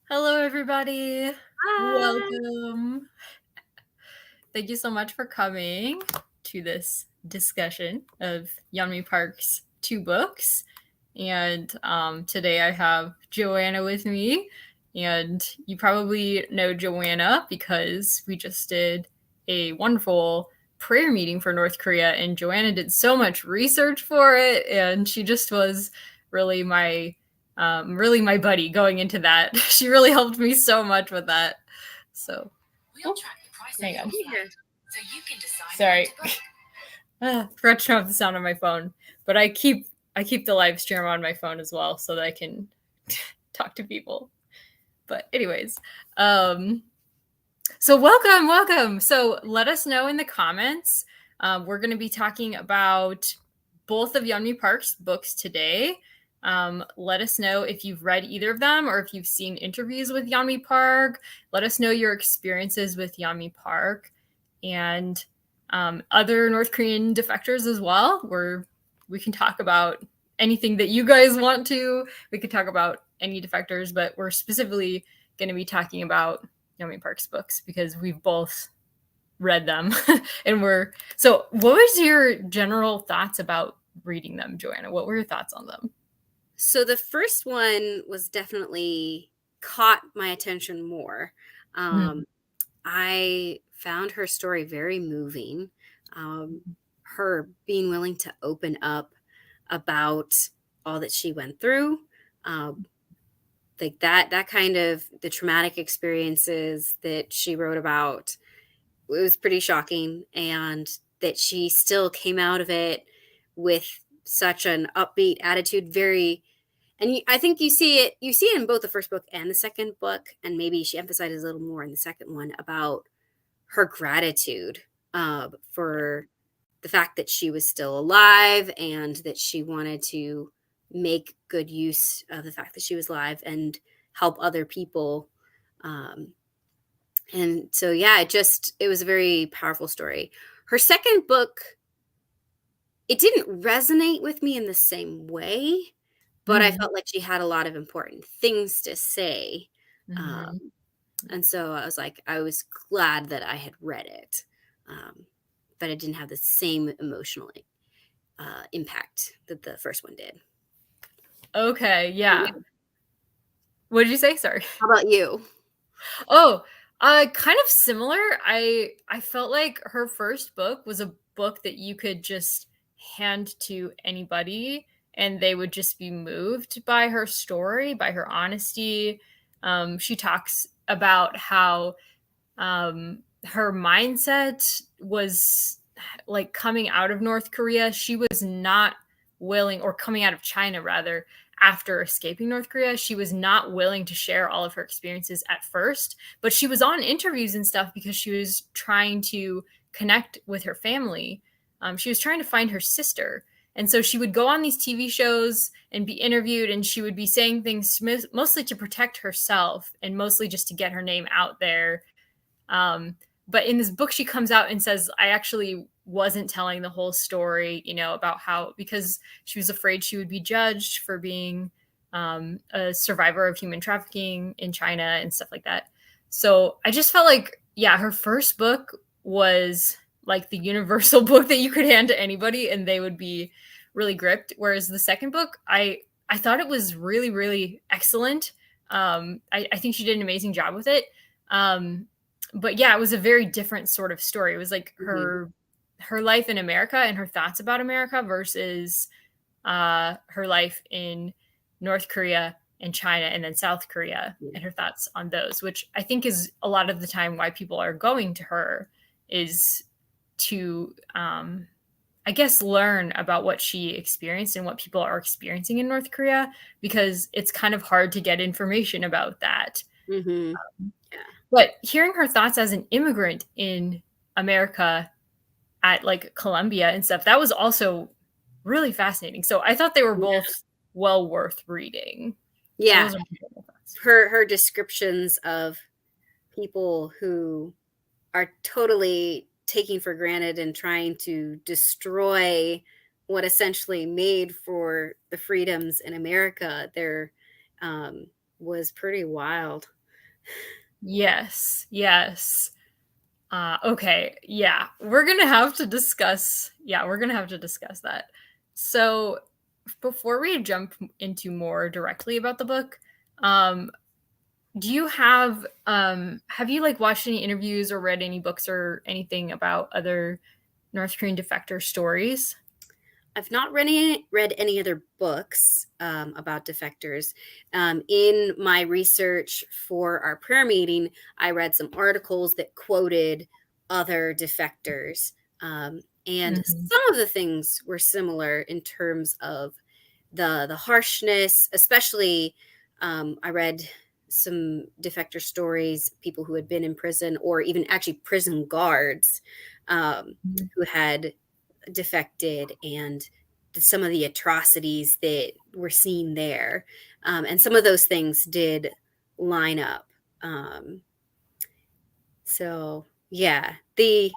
Hello, everybody. Hi. Welcome. Thank you so much for coming to this discussion of Yeonmi Park's two books. And today I have Joanna with me. And you probably know Joanna because we just did a wonderful prayer meeting for North Korea. And Joanna did so much research for it. And she just was really really my buddy going into that. She really helped me so much with that. So, oh, hang on. Yeah. Sorry. Forgot to turn off the sound on my phone, but I keep the live stream on my phone as well so that I can talk to people. But anyways, so welcome. So let us know in the comments. We're going to be talking about both of Yeonmi Park's books today. Let us know if you've read either of them or if you've seen interviews with Yeonmi Park. Let us know your experiences with Yeonmi Park and other North Korean defectors as well, where we can talk about anything that you guys want to. We could talk about any defectors, but we're specifically going to be talking about Yeonmi Park's books because we've both read them. And so what was your general thoughts about reading them, Joanna? What were your thoughts on them? So the first one was definitely caught my attention more. Mm-hmm. I found her story very moving. Her being willing to open up about all that she went through, like that kind of the traumatic experiences that she wrote about. It was pretty shocking, and that she still came out of it with such an upbeat attitude. I think you see it in both the first book and the second book, and maybe she emphasizes a little more in the second one about her gratitude for the fact that she was still alive and that she wanted to make good use of the fact that she was alive and help other people. Um, and so, yeah, it was a very powerful story. Her second book, it didn't resonate with me in the same way, but I Mm-hmm. felt like she had a lot of important things to say. Mm-hmm. Um, and so I was glad that I had read it, but it didn't have the same emotional impact that the first one did. Okay, How yeah. What did you say? Sorry. about you? Oh, kind of similar. I felt like her first book was a book that you could just hand to anybody and they would just be moved by her story, by her honesty. She talks about how her mindset was like coming out of North Korea. She was not willing, or coming out of China rather, after escaping North Korea. She was not willing to share all of her experiences at first, but she was on interviews and stuff because she was trying to connect with her family. She was trying to find her sister. And so she would go on these TV shows and be interviewed, and she would be saying things mostly to protect herself and mostly just to get her name out there. Um, but in this book, she comes out and says, I actually wasn't telling the whole story, about how, because she was afraid she would be judged for being a survivor of human trafficking in China and stuff like that. So I just felt like, yeah, her first book was like the universal book that you could hand to anybody and they would be really gripped. Whereas the second book, I thought it was really, really excellent. I think she did an amazing job with it. But yeah, it was a very different sort of story. It was like Mhm. her life in America and her thoughts about America versus her life in North Korea and China and then South Korea Yeah. and her thoughts on those, which I think is a lot of the time why people are going to her is to I guess learn about what she experienced and what people are experiencing in North Korea because it's kind of hard to get information about that. Mhm. Yeah. But hearing her thoughts as an immigrant in America at like Columbia and stuff, that was also really fascinating. So I thought they were Yeah. both well worth reading. So Yeah. those are my general thoughts. Her descriptions of people who are totally taking for granted and trying to destroy what essentially made for the freedoms in America there, um, was pretty wild. Yes, yes. Okay, yeah, we're gonna have to discuss. Yeah, we're gonna have to discuss that. So, before we jump into more directly about the book, um, do you have you like watched any interviews or read any books or anything about other North Korean defector stories? I've not read any other books about defectors. In my research for our prayer meeting, I read some articles that quoted other defectors. And Mhm. some of the things were similar in terms of the harshness, especially I read some defector stories, people who had been in prison, or even actually prison guards um, Mhm. who had defected, and some of the atrocities that were seen there. And some of those things did line up. Um, so yeah, the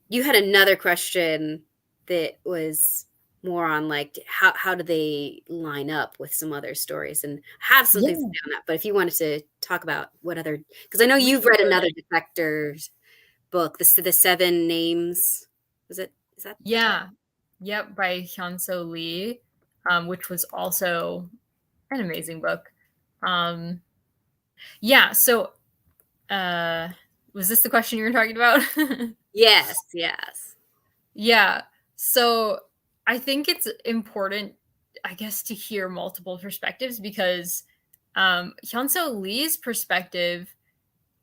you had another question that was more on like how do they line up with some other stories, and I have some things to Yeah, say on that. But if you wanted to talk about what other, because I know we you've read could. another defectors book, the seven names. Was it, is that the title? Yeah. Yep, by Hyunso Lee, which was also an amazing book. Um, yeah, so uh was this the question you were talking about? Yes, yes. Yeah. So I think it's important, I guess, to hear multiple perspectives because Hyunso Lee's perspective,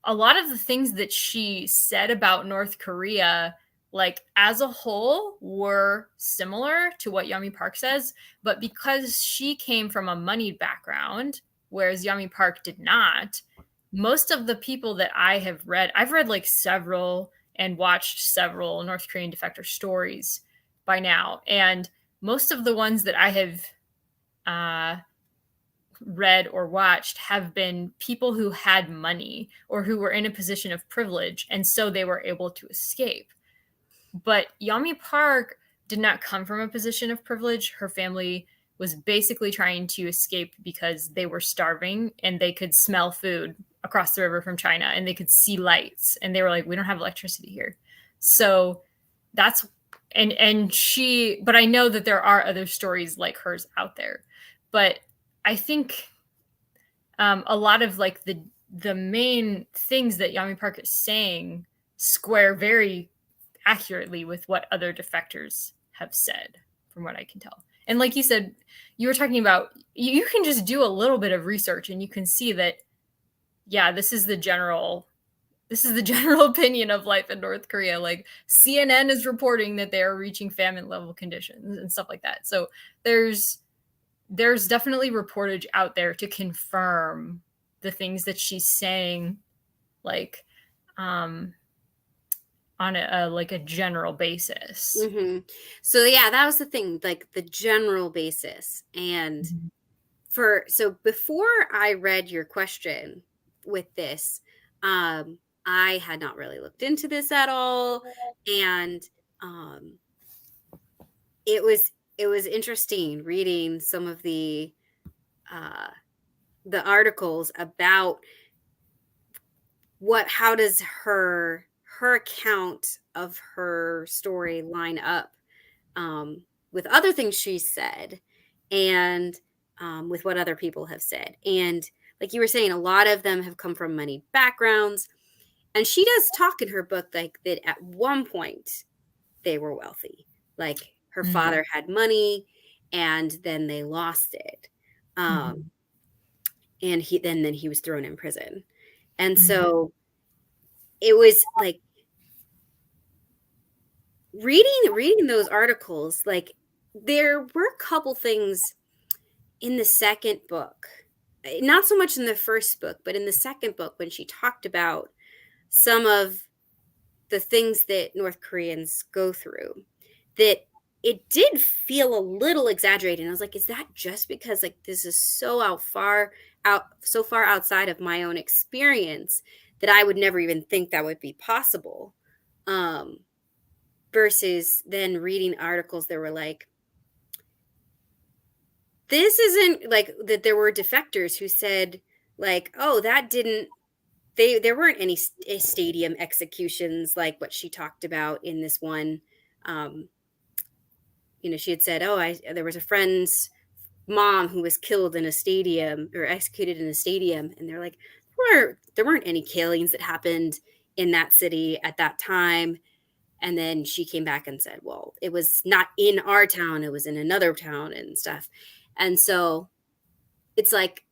a lot of the things that she said about North Korea, like as a whole, were similar to what Yami Park says. But because she came from a moneyed background, whereas Yami Park did not, most of the people that I have read, I've read like several and watched several North Korean defector stories by now. And most of the ones that I have uh, read or watched have been people who had money or who were in a position of privilege, and so they were able to escape. But Yami Park did not come from a position of privilege. Her family was basically trying to escape because they were starving and they could smell food across the river from China and they could see lights and they were like, we don't have electricity here. So that's and she, but I know that there are other stories like hers out there. But I think a lot of like the main things that Yami Park is saying square very accurately with what other defectors have said, from what I can tell. And like you said, you were talking about you can just do a little bit of research and you can see that yeah, this is the general opinion of life in North Korea. Like CNN is reporting that they are reaching famine level conditions and stuff like that. So there's there's definitely reportage out there to confirm the things that she's saying, like um on a like a general basis. So yeah, that was the thing, like the general basis. And Mhm. so before I read your question with this, I had not really looked into this at all. And um it was interesting reading some of uh the articles about what how does her account of her story line up with other things she said, and with what other people have said. And like you were saying, a lot of them have come from money backgrounds. And she does talk in her book like that at one point they were wealthy. Like her Mhm. father had money and then they lost it. Um, Mhm. and then he was thrown in prison. And Mhm. so it was like reading those articles, like there were a couple things in the second book, not so much in the first book, but in the second book, when she talked about some of the things that North Koreans go through, that it did feel a little exaggerated. And I was like, is that just because like this is so far outside of my own experience that I would never even think that would be possible? Um, versus then reading articles that were like, this isn't like that there were defectors who said like, oh, that didn't there weren't any stadium executions like what she talked about in this one. Um, she had said, "Oh, I there was a friend's mom who was killed in a stadium or executed in a stadium," and they're like, there weren't any killings that happened in that city at that time. And then she came back and said, "Well, it was not in our town; it was in another town and stuff." And so it's like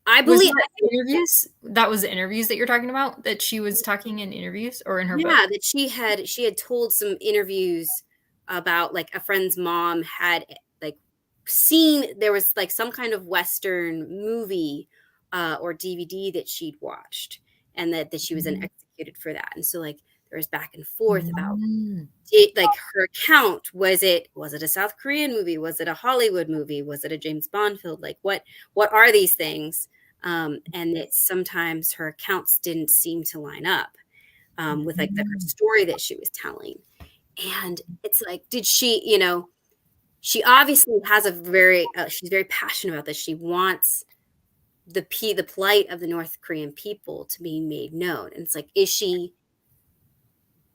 I Was believe, that interviews? That was the interviews that you're talking about? That she was talking in interviews or in her book? yeah, that she had told some interviews about like a friend's mom had like seen there was like some kind of Western movie or DVD that she'd watched, and that she was then Mhm. executed for that. And so like there was back and forth about Mm. it, like her account. Was it a South Korean movie? Was it a Hollywood movie? Was it a James Bond film? Like what are these things? And that sometimes her accounts didn't seem to line up with like her Mm. story that she was telling. And it's like, did she, she obviously has a she's very passionate about this. She wants the plight of the North Korean people to be made known. And it's like, is she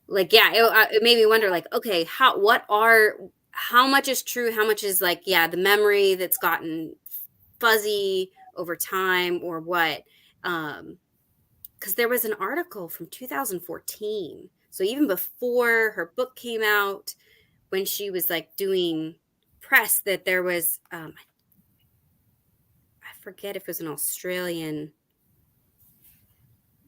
like, yeah, it made me wonder, like, okay, how much is true? How much is like, yeah, the memory that's gotten fuzzy over time or what? Because there was an article from 2014. So even before her book came out, when she was like doing press, that there was, I forget if it was an Australian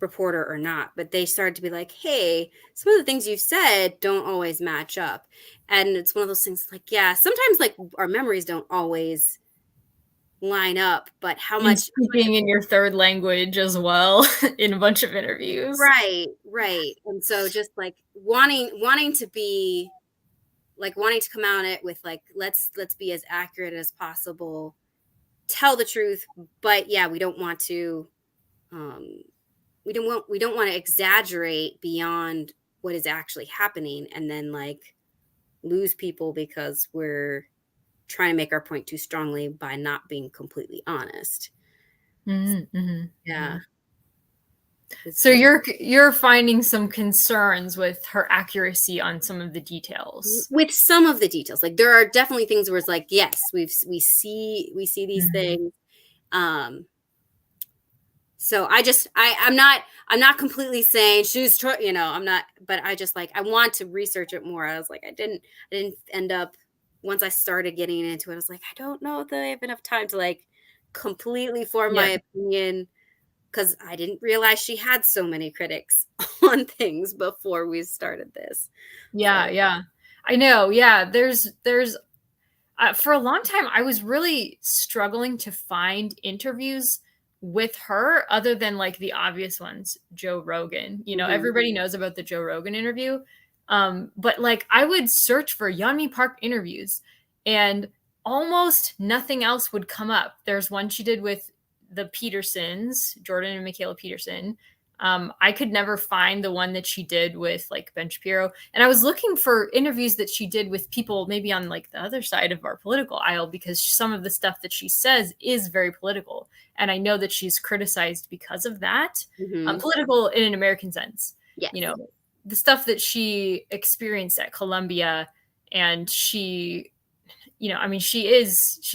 reporter or not, but they started to be like, hey, some of the things you've said don't always match up. And it's one of those things like, yeah, sometimes like our memories don't always line up, but And speaking in your third language as well in a bunch of interviews. right, right. And so just like wanting to be like wanting to come out it with like, let's be as accurate as possible, tell the truth, but yeah, we don't want to um we don't want to exaggerate beyond what is actually happening and then like lose people because we're trying to make our point too strongly by not being completely honest. Mhm, mhm, Yeah. mhm. It's So you're finding some concerns with her accuracy on some of the details. with some of the details. Like there are definitely things where it's like, yes, we see these Mhm. things. Um so I'm not completely saying I'm not, but I just like I want to research it more. I was like I didn't end up once I started getting into it. I was like, I don't know if I have enough time to like completely form Yeah. my opinion because I didn't realize she had so many critics on things before we started this. Yeah, So, yeah. I know, yeah, there's for a long time, I was really struggling to find interviews with her other than like the obvious ones, Joe Rogan. mhm, Everybody knows about the Joe Rogan interview. But like I would search for Yeonmi Park interviews and almost nothing else would come up. There's one she did with the Petersons, Jordan and Michaela Peterson. I could never find the one that she did with like Ben Shapiro. And I was looking for interviews that she did with people maybe on like the other side of our political aisle because some of the stuff that she says is very political. And I know that she's criticized because of that, mhm, political in an American sense. You yes, know, the stuff that she experienced at Columbia and I mean, she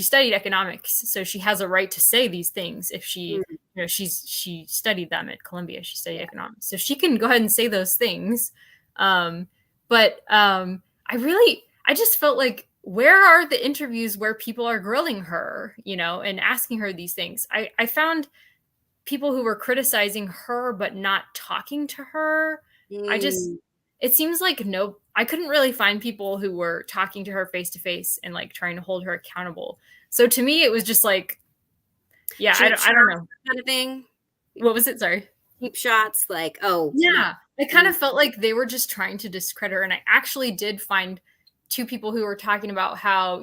studied economics, so she has a right to say these things if mm, she studied them at Columbia. She studied yeah, economics, so she can go ahead and say those things. But I just felt like where are the interviews where people are grilling her, and asking her these things? I found people who were criticizing her but not talking to her. I just mm. it seems like no I couldn't really find people who were talking to her face to face and like trying to hold her accountable. So to me it was just like yeah, Cheap I don't shots know. kind of thing. What was it? Sorry. Cheap shots, like, oh, no. Yeah. I kind Mm, of felt like they were just trying to discredit her and I actually did find two people who were talking about how,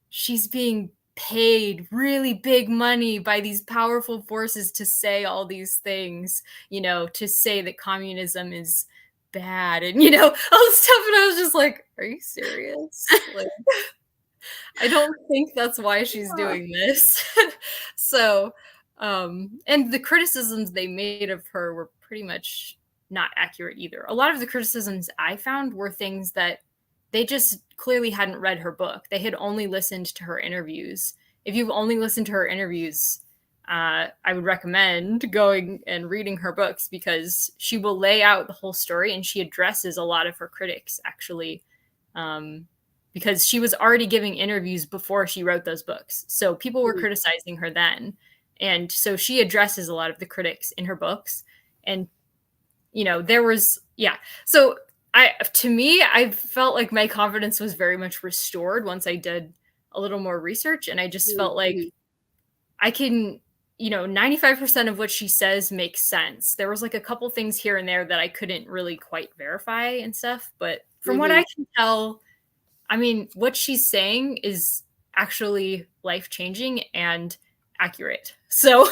she's being paid really big money by these powerful forces to say all these things, to say that communism is bad and all this stuff and I was just like, are you serious? Like I don't think that's why she's doing this. So, And the criticisms they made of her were pretty much not accurate either. A lot of the criticisms I found were things that they just clearly hadn't read her book. They had only listened to her interviews. If you've only listened to her interviews, I would recommend going and reading her books, because she will lay out the whole story and she addresses a lot of her critics, actually, um, because she was already giving interviews before she wrote those books. So people were Mhm. criticizing her then. And so she addresses a lot of the critics in her books. And, there was, yeah. So to me, I felt like my confidence was very much restored once I did a little more research. And I just felt like Mhm. I can, 95% of what she says makes sense. There was like a couple things here and there that I couldn't really quite verify and stuff. But from what Mhm. I can tell, I mean, what she's saying is actually life-changing and accurate. So,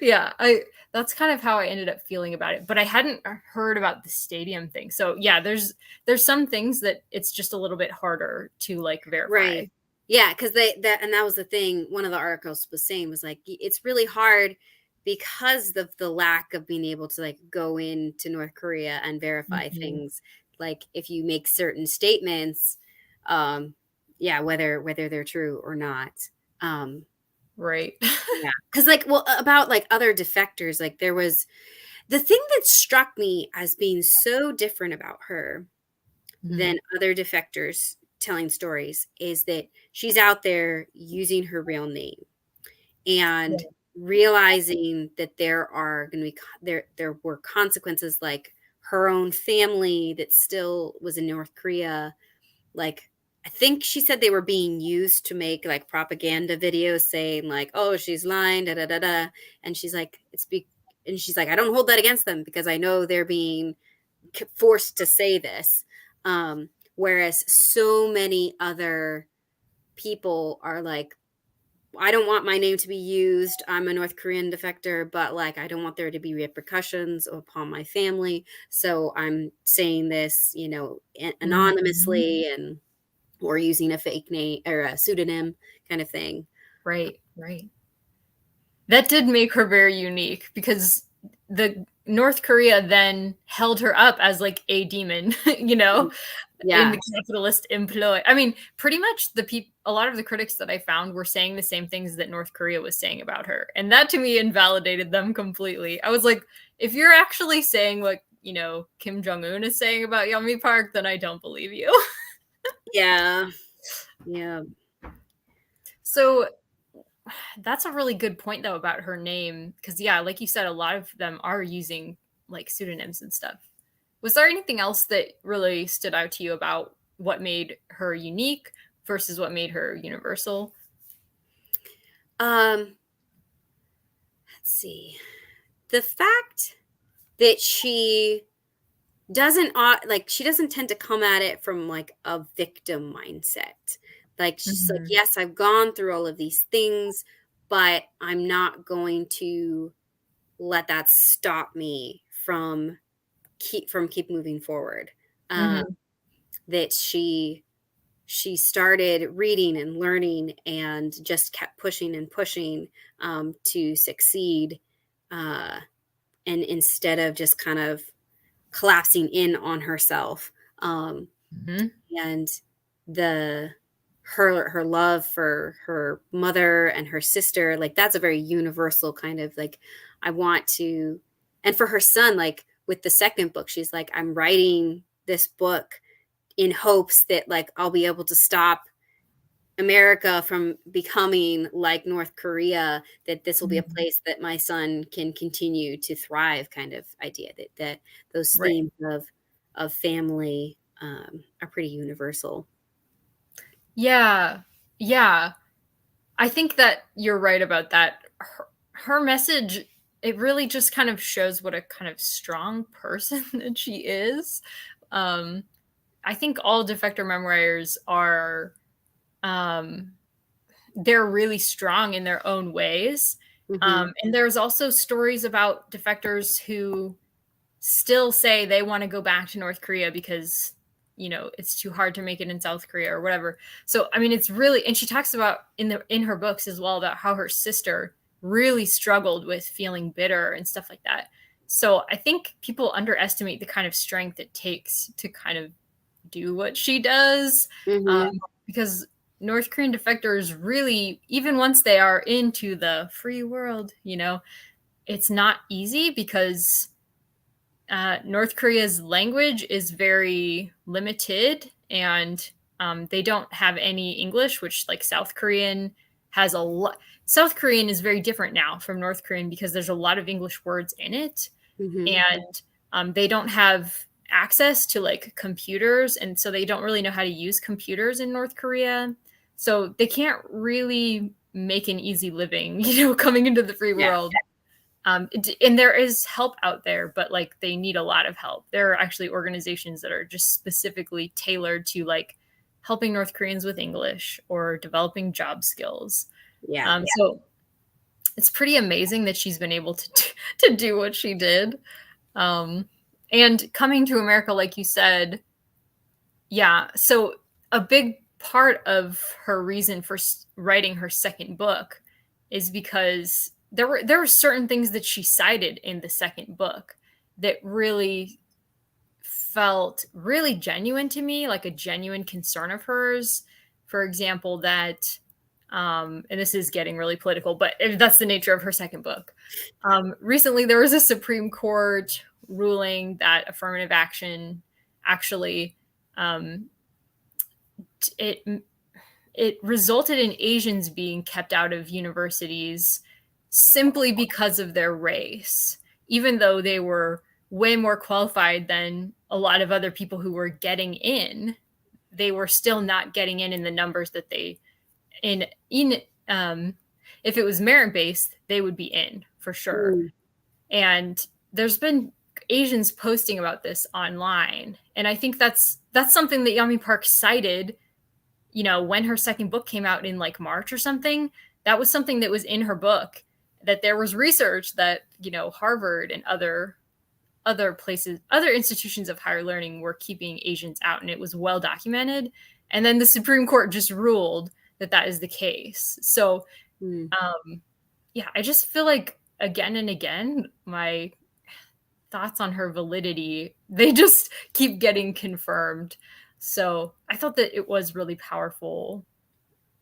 yeah, I that's kind of how I ended up feeling about it. But I hadn't heard about the stadium thing. So, yeah, there's some things that it's just a little bit harder to like verify. Right. Yeah, because that was the thing. One of the articles was saying was like it's really hard because of the lack of being able to like go into North Korea and verify Mhm. things. Like if you make certain statements, um, yeah, whether they're true or not. Um, Right. yeah, because like well about like other defectors, like there was the thing that struck me as being so different about her Mhm. than other defectors telling stories is that she's out there using her real name and Yeah. realizing that there are going to be there were consequences like her own family that still was in North Korea, like I think she said they were being used to make like propaganda videos saying like, oh, she's lying, da da da da, and she's like and she's like, I don't hold that against them because I know they're being forced to say this. Whereas so many other people are like, I don't want my name to be used. I'm a North Korean defector, but like, I don't want there to be repercussions upon my family. So I'm saying this, Mhm. anonymously and or using a fake name or a pseudonym kind of thing. Right, right. That did make her very unique, because the North Korea then held her up as like a demon, Mhm. in Yeah. the capitalist employ. I mean, pretty much a lot of the critics that I found were saying the same things that North Korea was saying about her. And that to me invalidated them completely. I was like, if you're actually saying what, Kim Jong Un is saying about Yeonmi Park, then I don't believe you. Yeah. Yeah. So that's a really good point though about her name, because yeah, like you said, a lot of them are using like pseudonyms and stuff. Was there anything else that really stood out to you about what made her unique versus what made her universal? Um, let's see. The fact that she doesn't tend to come at it from like a victim mindset. Like she's like, Mhm. yes, I've gone through all of these things, but I'm not going to let that stop me from keep moving forward. Uh, Mhm. that she started reading and learning and just kept pushing and pushing to succeed. Uh, and instead of just kind of collapsing in on herself, um, Mhm. and the her love for her mother and her sister, like that's a very universal kind of like I want to. And for her son, like with the second book, she's like, I'm writing this book in hopes that like I'll be able to stop America from becoming like North Korea, that this will be a Mhm. place that my son can continue to thrive kind of idea, that those Right. themes of family are pretty universal. Yeah. Yeah. I think that you're right about that. Her message, it really just kind of shows what a kind of strong person that she is. Um, I think all defector memoirs are, um, they're really strong in their own ways. Hmm. And there's also stories about defectors who still say they want to go back to North Korea because, it's too hard to make it in South Korea or whatever. So I mean, it's really, and she talks about in her books as well about how her sister really struggled with feeling bitter and stuff like that. So I think people underestimate the kind of strength it takes to kind of do what she does, Mm-hmm. because North Korean defectors really, even once they are into the free world, it's not easy because North Korea's language is very limited, and they don't have any English, which like South Korean has a lot. South Korean is very different now from North Korean because there's a lot of English words in it, Mm-hmm. and they don't have access to like computers, and so they don't really know how to use computers in North Korea. So they can't really make an easy living, coming into the free Yeah. world. And there is help out there, but like they need a lot of help. There are actually organizations that are just specifically tailored to like helping North Koreans with English or developing job skills. Yeah. So it's pretty amazing that she's been able to do what she did. And coming to America, like you said, yeah. So a big part of her reason for writing her second book is because there were certain things that she cited in the second book that really felt really genuine to me, like a genuine concern of hers. For example, that and this is getting really political, but that's the nature of her second book. Recently, there was a Supreme Court ruling that affirmative action actually um, it it resulted in Asians being kept out of universities simply because of their race, even though they were way more qualified than a lot of other people who were getting in. They were still not getting in the numbers that they in if it was merit based, they would be in for sure. Mm. And there's been Asians posting about this online, and I think that's something that Yami Park cited, when her second book came out in like March or something. That was something that was in her book, that there was research that, Harvard and other places, other institutions of higher learning were keeping Asians out, and it was well documented. And then the Supreme Court just ruled that that is the case. So, Mm. yeah, I just feel like again and again, my thoughts on her validity, they just keep getting confirmed. So I thought that it was really powerful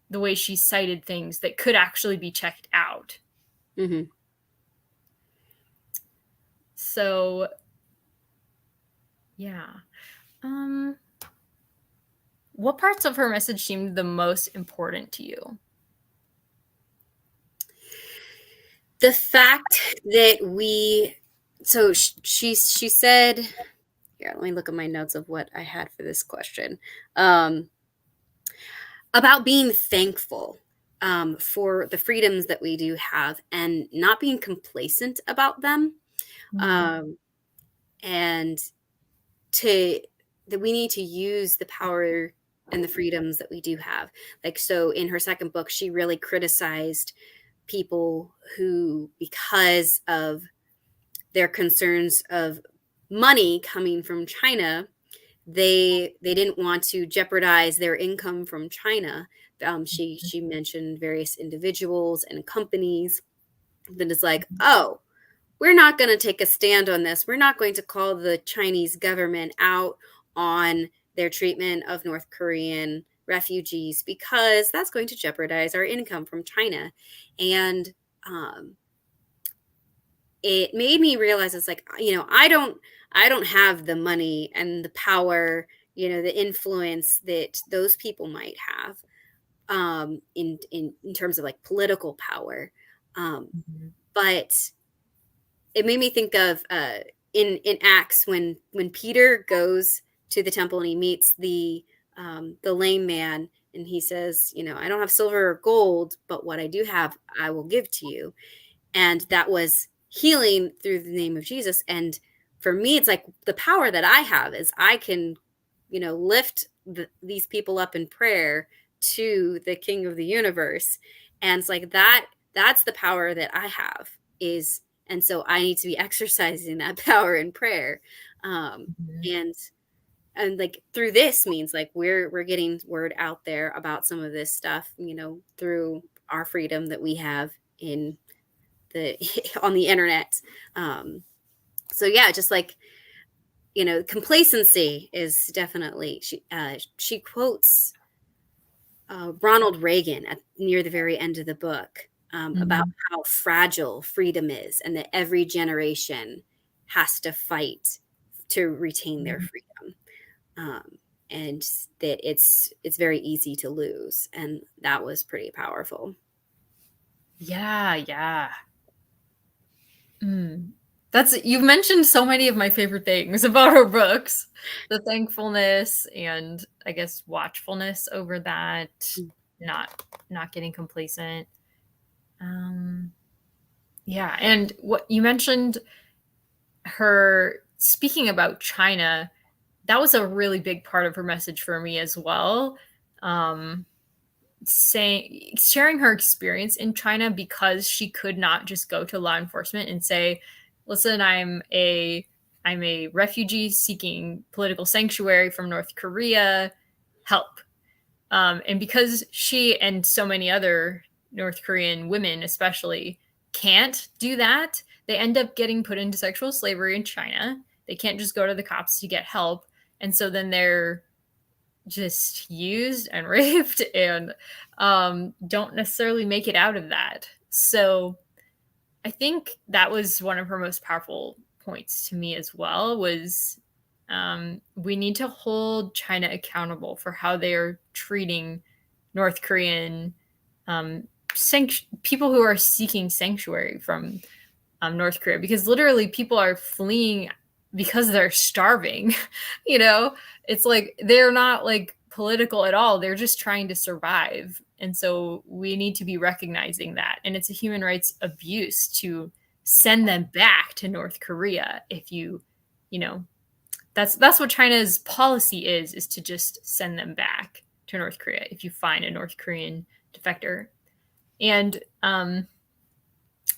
the way she cited things that could actually be checked out. Mm-hmm. So yeah. Um what parts of her message seemed the most important to you? The fact that she said, here, let me look at my notes of what I had for this question. About being thankful for the freedoms that we do have and not being complacent about them. Um, and to that we need to use the power and the freedoms that we do have. Like, so in her second book, she really criticized people who, because of their concerns of money coming from China, they didn't want to jeopardize their income from China. She mentioned various individuals and companies that is like, oh, we're not going to take a stand on this. We're not going to call the Chinese government out on their treatment of North Korean refugees because that's going to jeopardize our income from China. And it made me realize it's like, I don't have the money and the power, the influence that those people might have in terms of like political power. But it made me think of in Acts when Peter goes to the temple and he meets the lame man, and he says, I don't have silver or gold, but what I do have, I will give to you. And that was healing through the name of Jesus. And for me, it's like the power that I have is I can, lift these people up in prayer to the King of the universe. And it's like that's the power that I have is, and so I need to be exercising that power in prayer. Mhm. And like through this means like we're getting word out there about some of this stuff, through our freedom that we have in the on the internet. Um, so yeah, just like, complacency is definitely, she quotes Ronald Reagan near the very end of the book, about Mhm. how fragile freedom is, and that every generation has to fight to retain their Mhm. freedom, um, and that it's very easy to lose, and that was pretty powerful. Yeah, yeah. Mm. You've mentioned so many of my favorite things about her books. The thankfulness and I guess watchfulness over that, Mm. not getting complacent. Um, yeah, and what you mentioned her speaking about China, that was a really big part of her message for me as well. Um, sharing her experience in China because she could not just go to law enforcement and say, "Listen, I'm a refugee seeking political sanctuary from North Korea. Help." And because she and so many other North Korean women, especially, can't do that, they end up getting put into sexual slavery in China. They can't just go to the cops to get help. And so then they're just used and raped and don't necessarily make it out of that. So I think that was one of her most powerful points to me as well was we need to hold China accountable for how they are treating North Korean people who are seeking sanctuary from North Korea because literally people are fleeing because they're starving. you know, it's like they're not like political at all. They're just trying to survive. And so we need to be recognizing that. And it's a human rights abuse to send them back to North Korea if you know, that's what China's policy is to just send them back to North Korea if you find a North Korean defector. And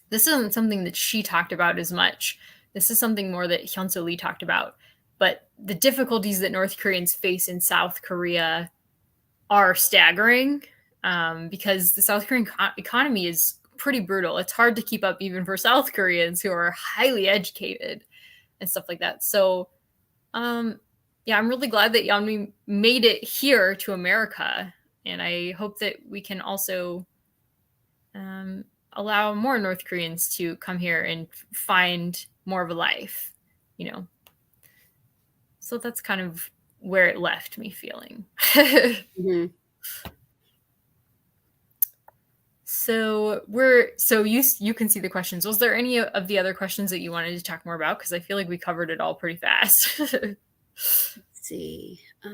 this isn't something that she talked about as much. This is something more that Hyunsoo Lee talked about. But the difficulties that North Koreans face in South Korea are staggering because the South Korean economy is pretty brutal. It's hard to keep up even for South Koreans who are highly educated and stuff like that. So, um, yeah, I'm really glad that Yeonmi made it here to America. And I hope that we can also um, allow more North Koreans to come here and find more of a life, you know. So that's kind of where it left me feeling. Mhm. So you can see the questions. Was there any of the other questions that you wanted to talk more about? Because I feel like we covered it all pretty fast. Let's see. I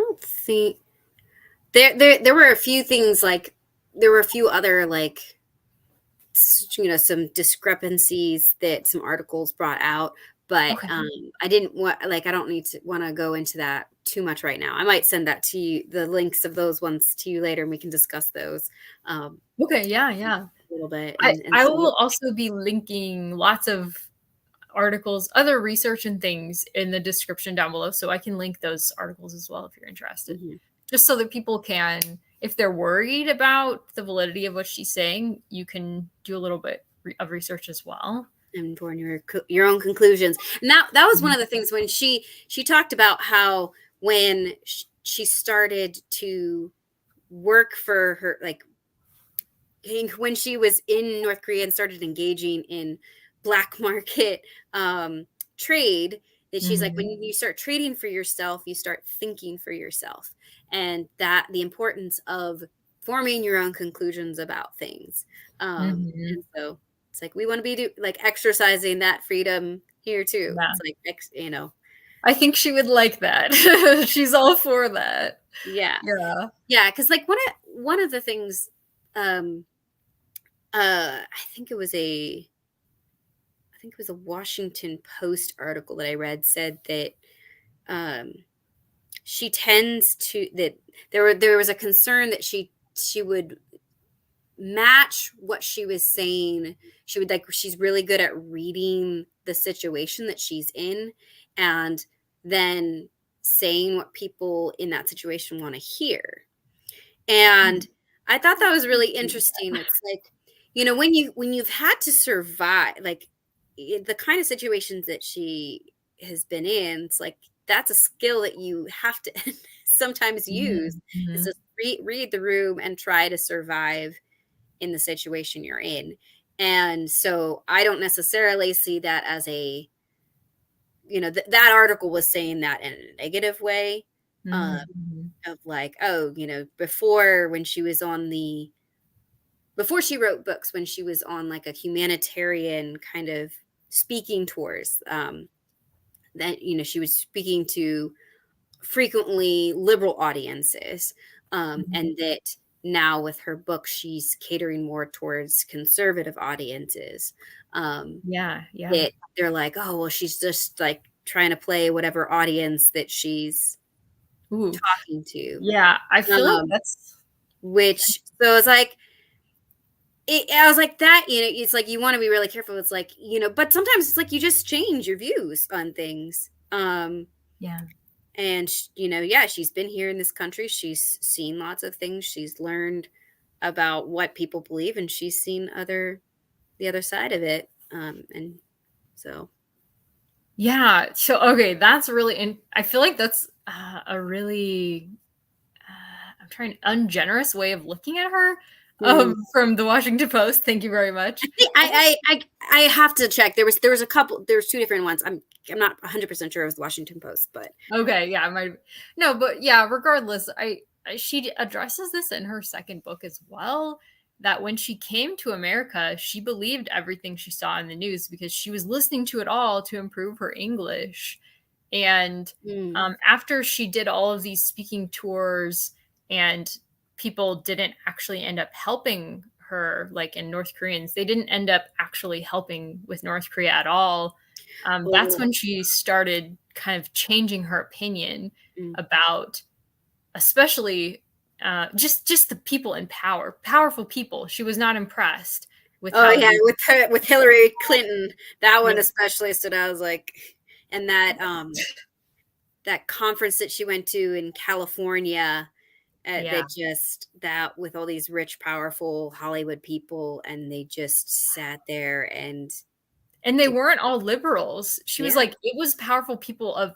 don't think there were a few things, like there were a few other, like, some discrepancies that some articles brought out, but Okay. I didn't I don't need to want to go into that too much right now. I might send that to you, the links of those ones to you later, and we can discuss those um, Okay. Yeah. Yeah. a little bit I and I see what. will also be linking lots of articles, other research and things in the description down below. So I can link those articles as well if you're interested. Mhm. Just so that people can, if they're worried about the validity of what she's saying, you can do a little bit of research as well. And draw your own conclusions. And that was one Mhm. of the things when she talked about how when she started to work for her, like, when she was in North Korea and started engaging in black market trade, that she's like, when Mhm. you start trading for yourself, you start thinking for yourself, and that the importance of forming your own conclusions about things. Mhm. And so it's like we want to be like exercising that freedom here too. Yeah. It's like I think she would like that. She's all for that. yeah, Yeah. yeah, because like one of the things, um I think it was a Washington Post article that I read, said that um, she tends to that there was a concern that she would match what she was saying. She would like, she's really good at reading the situation that she's in and then saying what people in that situation want to hear. And I thought that was really interesting. It's like, you know, when you've had to survive, like the kind of situations that she has been in, it's like that's a skill that you have to sometimes use, Mhm, is mhm. to read the room and try to survive in the situation you're in. And so I don't necessarily see that as a, you know, that article was saying that in a negative way. Um, Mhm, mhm. of like, oh, you know, before when she was on the before she wrote books, when she was on like a humanitarian kind of speaking tours, that, you know, she was speaking to frequently liberal audiences, Mhm. and that now with her book, she's catering more towards conservative audiences. Yeah, yeah. That they're like, oh, well, she's just like trying to play whatever audience that she's Ooh, talking to. yeah, I feel like Um, that's which so it's like I was like that, you know, it's like you want to be really careful. It's like, you know, but sometimes it's like you just change your views on things. yeah. And you know, yeah, she's been here in this country. She's seen lots of things. She's learned about what people believe, and she's seen the other side of it. And so, Yeah, so okay, that's really I feel like that's, a really, I'm trying ungenerous way of looking at her, mm. from the Washington Post, thank you very much. I think I have to check. There was a couple. There was two different ones. I'm not 100% sure it was the Washington Post, but okay, yeah, my no, but yeah, regardless, she addresses this in her second book as well. That when she came to America, she believed everything she saw in the news because she was listening to it all to improve her English. And mm. after she did all of these speaking tours, and people didn't actually end up helping her, like in North Koreans, they didn't end up actually helping with North Korea at all. That's Oh, when she started kind of changing her opinion mm. about, especially just the people in power, powerful people. She was not impressed with Oh how yeah, the with her, with Hillary Clinton, that one yeah, especially stood out. I was like, and that that conference that she went to in California, yeah. that just that with all these rich, powerful Hollywood people, and they just sat there and And they did, weren't all liberals. She was yeah. like, it was powerful people of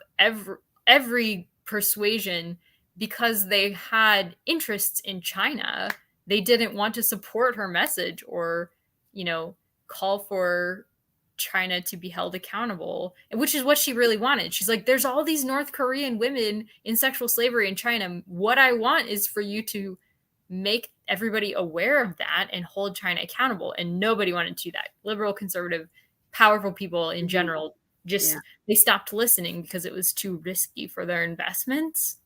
every persuasion because they had interests in China. They didn't want to support her message or, you know, call for China to be held accountable, which is what she really wanted. She's like, there's all these North Korean women in sexual slavery in China. What I want is for you to make everybody aware of that and hold China accountable. And nobody wanted to do that. Liberal, conservative, powerful people in Mhm. general Yeah, just they stopped listening because it was too risky for their investments.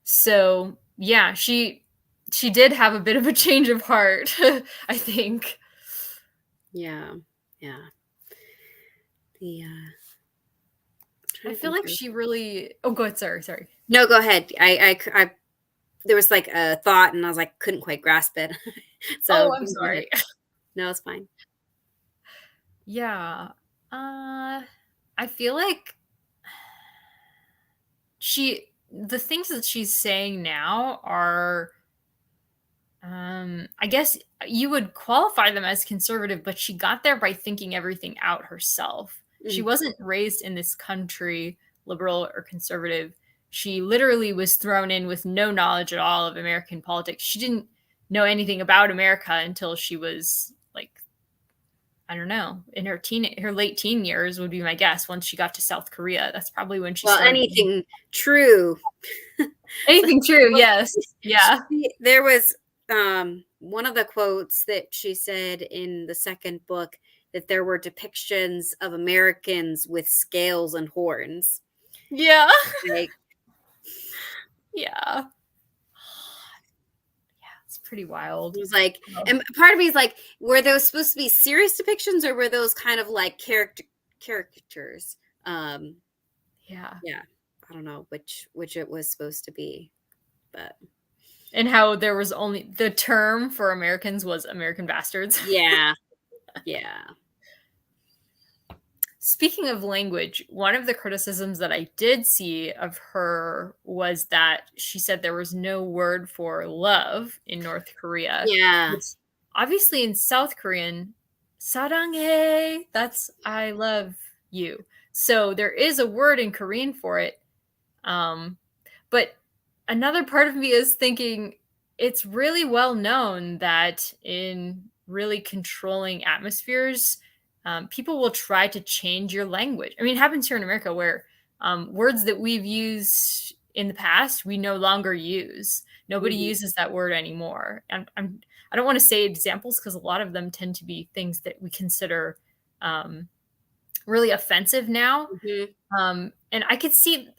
So yeah, she did have a bit of a change of heart, I think. yeah, yeah. The I trying to feel think like of. she really oh go ahead, sorry. No, go ahead. I there was like a thought, and I was like, couldn't quite grasp it. So Oh, I'm go ahead. sorry. No, it's fine. Yeah. I feel like the things that she's saying now are, I guess you would qualify them as conservative, but she got there by thinking everything out herself. She Mm. wasn't raised in this country, liberal or conservative. She literally was thrown in with no knowledge at all of American politics. She didn't know anything about America until she was like, I don't know, in her late teen years would be my guess. Once she got to South Korea, that's probably when she Well, started. anything true. So, Anything true? Yes. Yeah. there was one of the quotes that she said in the second book, that there were depictions of Americans with scales and horns. Yeah. Like, Yeah. It's pretty it wild. was like, Oh, and part of me is like, were those supposed to be serious depictions, or were those kind of like caricatures? Um, yeah. yeah, I don't know which it was supposed to be, but. And how there was only the term for Americans was American bastards. Yeah. Yeah. Speaking of language, one of the criticisms that I did see of her was that she said there was no word for love in North Korea, Yeah. which obviously in South Korean, 사랑해, that's I love you. So there is a word in Korean for it. Um, but another part of me is thinking it's really well known that in really controlling atmospheres, people will try to change your language. I mean, it happens here in America where words that we've used in the past, we no longer use. Nobody Mhm. uses that word anymore. I don't want to say examples because a lot of them tend to be things that we consider um, really offensive now, Mhm. and I could see,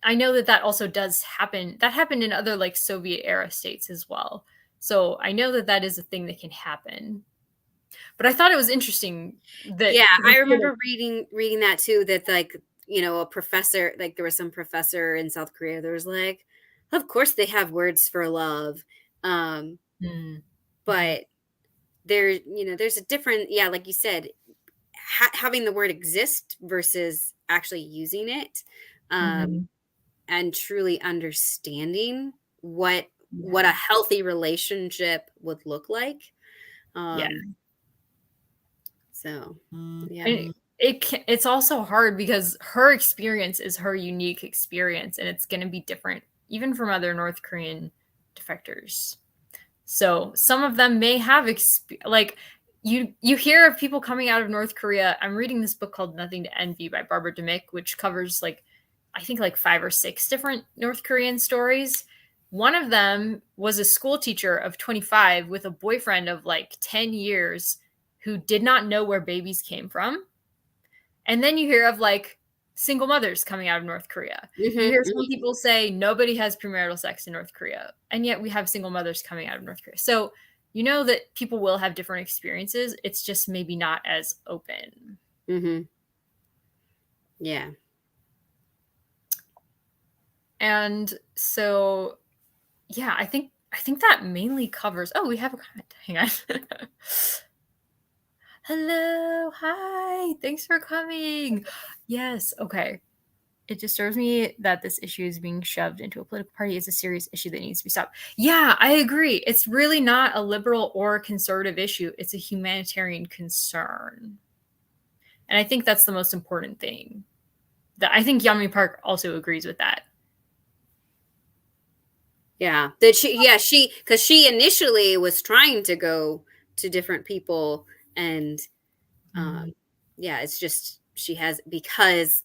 I know that that also does happen. That happened in other like Soviet era states as well. So I know that that is a thing that can happen. But I thought it was interesting that Yeah, we I sort of, remember reading that too, that, like, a professor, like, there was some professor in South Korea that was like, "Of course they have words for love." Um, mm, mhm, but there's a different, yeah, like you said, having the word exist versus actually using it, um, mhm, and truly understanding what a yeah, healthy relationship would look like. yeah. Um, so, yeah. And it's also hard because her experience is her unique experience, and it's going to be different even from other North Korean defectors. So some of them may have like you hear of people coming out of North Korea. I'm reading this book called Nothing to Envy by Barbara Demick, which covers like I think like 5 or 6 different North Korean stories. One of them was a school teacher of 25 with a boyfriend of like 10 years who did not know where babies came from. And then you hear of like single mothers coming out of North Korea. You Mhm, hear some mhm, people say nobody has premarital sex in North Korea, and yet we have single mothers coming out of North Korea. So you know that people will have different experiences. It's just maybe not as open. mhm. Yeah. And so yeah, I think that mainly covers. Oh, we have a comment. Hang on. Hello, hi. Thanks for coming. Yes, okay. It disturbs me that this issue is being shoved into a political party. It's a serious issue that needs to be stopped. Yeah, I agree. It's really not a liberal or conservative issue. It's a humanitarian concern. And I think that's the most important thing. That I think Yeonmi Park also agrees with that. Yeah. That she yeah, she, because she initially was trying to go to different people, and, Mm, yeah, it's just she has, because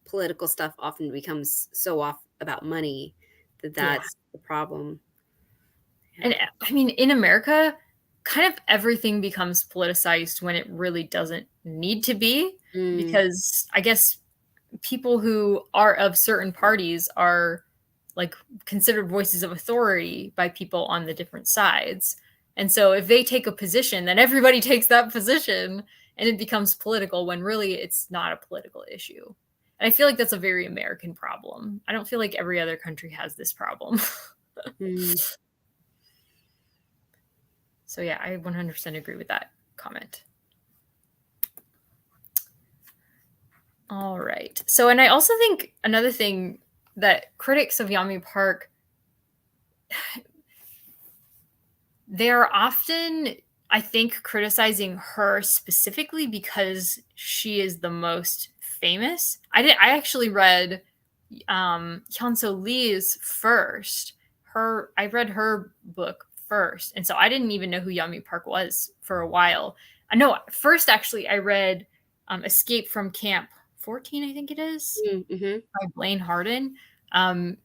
political stuff often becomes so off about money, yeah. that's the problem. And Yeah. I mean, in America, kind of everything becomes politicized when it really doesn't need to be, Mm, because I guess people who are of certain parties are like considered voices of authority by people on the different sides. And so if they take a position, then everybody takes that position and it becomes political when really it's not a political issue. And I feel like that's a very American problem. I don't feel like every other country has this problem. mm. So yeah, I 100% agree with that comment. All right. So, and I also think another thing that critics of Yami Park, they're often, I think, criticizing her specifically because she is the most famous. I actually read Hyunso Lee's first. I read her book first, and so I didn't even know who Yami Park was for a while. I know first actually I read Escape from Camp 14, I think it is, Mm, mhm. by Blaine Harden,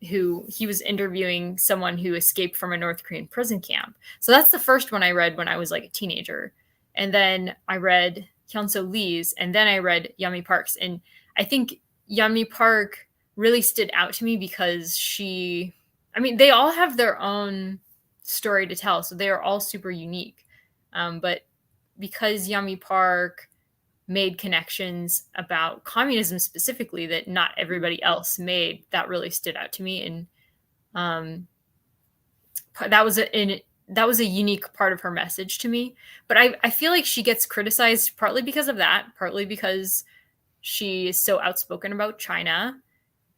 who he was interviewing someone who escaped from a North Korean prison camp. So that's the first one I read when I was like a teenager. And then I read Hyunso Lee's, and then I read Yami Park's. And I think Yami Park really stood out to me because I mean, they all have their own story to tell. So they are all super unique. But because Yami Park made connections about communism specifically that not everybody else made, that really stood out to me. And um that was that was a unique part of her message to me. But I feel like she gets criticized partly because of that, partly because she is so outspoken about China,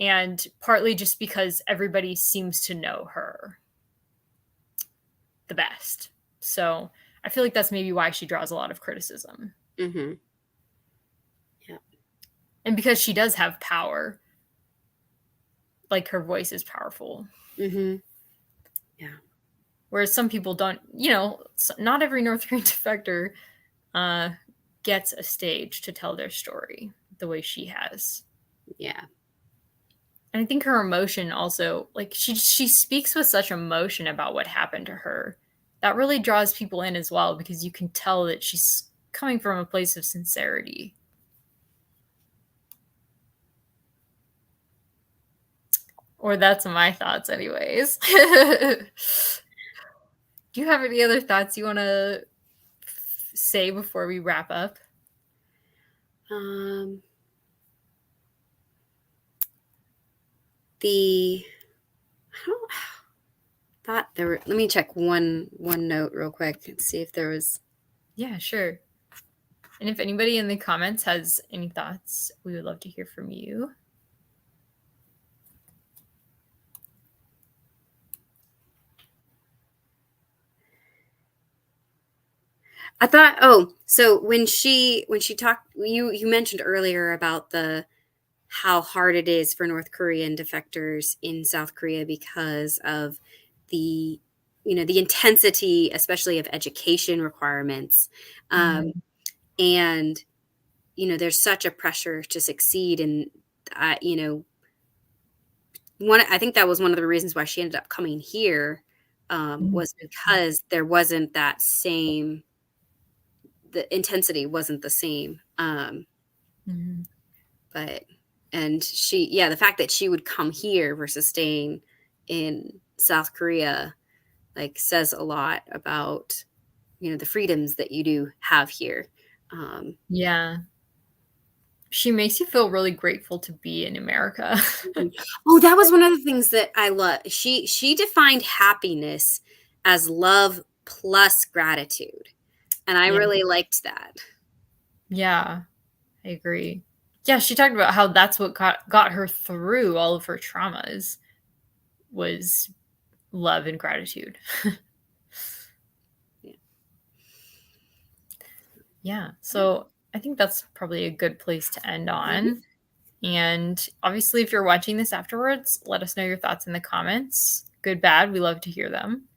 and partly just because everybody seems to know her the best. So I feel like that's maybe why she draws a lot of criticism. Mm-hmm. Yeah. And because she does have power, like her voice is powerful. Mm-hmm. Yeah. Whereas some people don't, you know, not every North Korean defector uh, gets a stage to tell their story the way she has. Yeah. And I think her emotion also, like she speaks with such emotion about what happened to her. That really draws people in as well because you can tell that she's coming from a place of sincerity. Or that's my thoughts, anyways. Do you have any other thoughts you want to say before we wrap up? Um, the I don't thought there were. Let me check one note real quick and see if there was. Yeah, sure. And if anybody in the comments has any thoughts, we would love to hear from you. I thought. Oh, so when she talked, you mentioned earlier about the how hard it is for North Korean defectors in South Korea because of the the intensity, especially of education requirements, um, Mhm. and there's such a pressure to succeed, and one I think that was one of the reasons why she ended up coming here, was because there wasn't that same the intensity wasn't the same. Mhm. But and she yeah, the fact that she would come here versus staying in South Korea, like, says a lot about, the freedoms that you do have here. Um, Yeah. She makes you feel really grateful to be in America. mhm. Oh, that was one of the things that I love. She defined happiness as love plus gratitude, and I Yeah. really liked that. Yeah, I agree. Yeah, she talked about how that's what got her through all of her traumas was love and gratitude. Yeah. Yeah, Yeah. so I think that's probably a good place to end Mhm. on. And obviously, if you're watching this afterwards, let us know your thoughts in the comments. Good, bad, we love to hear them.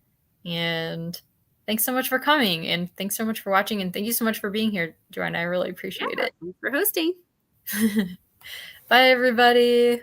And thanks so much for coming. And thanks so much for watching. And thank you so much for being here, Joanna. I really appreciate Yeah, it. thanks for hosting. Bye, everybody.